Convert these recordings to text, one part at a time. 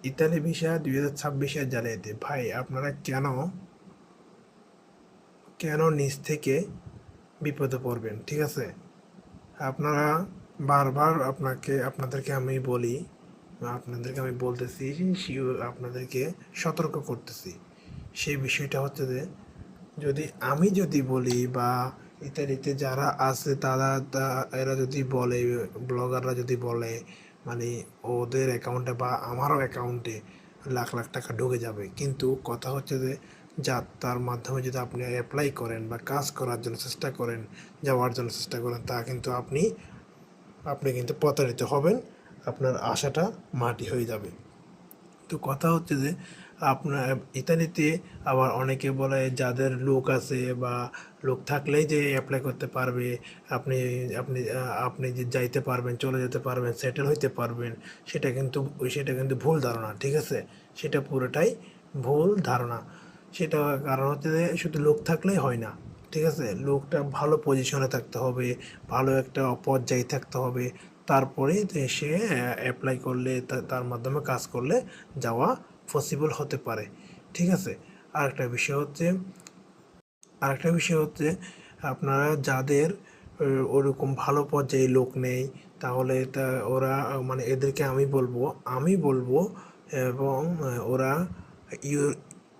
Italy visa 2026 জানুয়ারিতে। ভাই আপনারা কেন নিজ থেকে বিপদে পড়বেন? ঠিক আছে, আপনারা বারবার আপনাদেরকে আমি বলি, আপনাদেরকে আমি বলতেছি, আপনাদেরকে সতর্ক করতেছি। সেই বিষয়টা হচ্ছে যে যদি বলি বা ইত্যাদিতে যারা আছে এরা যদি বলে, ব্লগাররা যদি বলে, মানে ওদের অ্যাকাউন্টে বা আমারও অ্যাকাউন্টে লাখ লাখ টাকা ঢুকে যাবে, কিন্তু কথা হচ্ছে যে তার মাধ্যমে যদি আপনি অ্যাপ্লাই করেন বা কাজ করার জন্য চেষ্টা করেন, যাওয়ার জন্য চেষ্টা করেন, তা কিন্তু আপনি কিন্তু প্রতারিত হবেন, আপনার আশাটা মাটি হয়ে যাবে। তো কথা হচ্ছে যে আপনার ইতালিতে আবার অনেকে বলে যাদের লোক আছে বা লোক থাকলেই যে অ্যাপ্লাই করতে পারবে, আপনি আপনি আপনি যে যাইতে পারবেন, চলে যেতে পারবেন, সেটেল হইতে পারবেন, সেটা কিন্তু ভুল ধারণা। ঠিক আছে, সেটা পুরোটাই ভুল ধারণা। সেটা কারণ হচ্ছে যে শুধু লোক থাকলেই হয় না। ঠিক আছে, লোকটা ভালো পজিশনে থাকতে হবে, ভালো একটা পর্যায়ে থাকতে হবে, তারপরে সে অ্যাপ্লাই করলে তার মাধ্যমে কাজ করলে যাওয়া পসিবল হতে পারে। ঠিক আছে, আরেকটা বিষয় হচ্ছে আরেকটা বিষয় হচ্ছে আপনারা যাদের ওরকম ভালো পর্যায়ে লোক নেই, তাহলে ওরা মানে এদেরকে আমি বলবো এবং ওরা ইউ-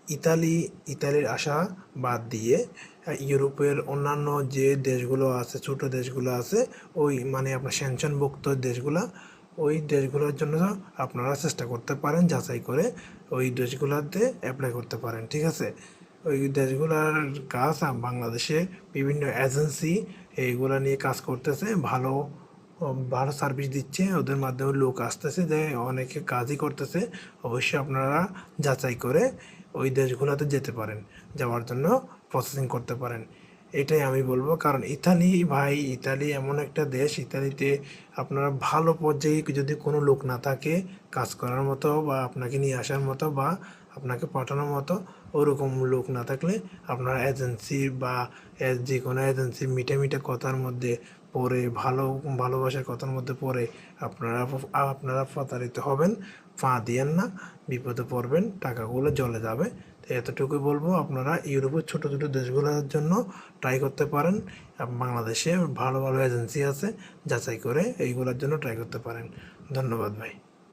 ইতালির আশা বাদ দিয়ে ইউরোপের অন্যান্য যে দেশগুলো আছে, ছোট দেশগুলো আছে, ওই মানে আপনার সেনশনভুক্ত দেশগুলা, ওই দেশগুলোর জন্য আপনারা চেষ্টা করতে পারেন, যাচাই করে ওই দেশগুলোতে অ্যাপ্লাই করতে পারেন। ঠিক আছে, ওই দেশগুলোর কাজ বাংলাদেশে বিভিন্ন এজেন্সি এইগুলা নিয়ে কাজ করতেছে, ভালো ভালো সার্ভিস দিচ্ছে, ওদের মাধ্যমে লোক আসতেছে, যে অনেকে কাজই করতেছে। অবশ্যই আপনারা যাচাই করে ওই দেশগুলোতে যেতে পারেন, যাওয়ার জন্য প্রসেসিং করতে পারেন। এটাই আমি বলবো, কারণ ইতালি এমন একটা দেশ, ইতালিতে আপনারা ভালো পর্যায়ে যদি কোনো লোক না থাকে কাজ করার মতো বা আপনাকে নিয়ে আসার মতো বা আপনাকে পাঠানোর মতো, ওরকম লোক না থাকলে আপনারা এজেন্সি বা যে কোনো এজেন্সি মিটে মিটে কথার মধ্যে পড়ে, ভালোবাসার কথার মধ্যে পড়ে আপনারা প্রতারিত হবেন। দিয়েন না, বিপদে পড়বেন, টাকাগুলো জলে যাবে। তো এতটুকুই বলবো, আপনারা ইউরোপের ছোট ছোট দেশগুলোর জন্য ট্রাই করতে পারেন। বাংলাদেশে ভালো ভালো এজেন্সি আছে, যাচাই করে এইগুলোর জন্য ট্রাই করতে পারেন। ধন্যবাদ ভাই।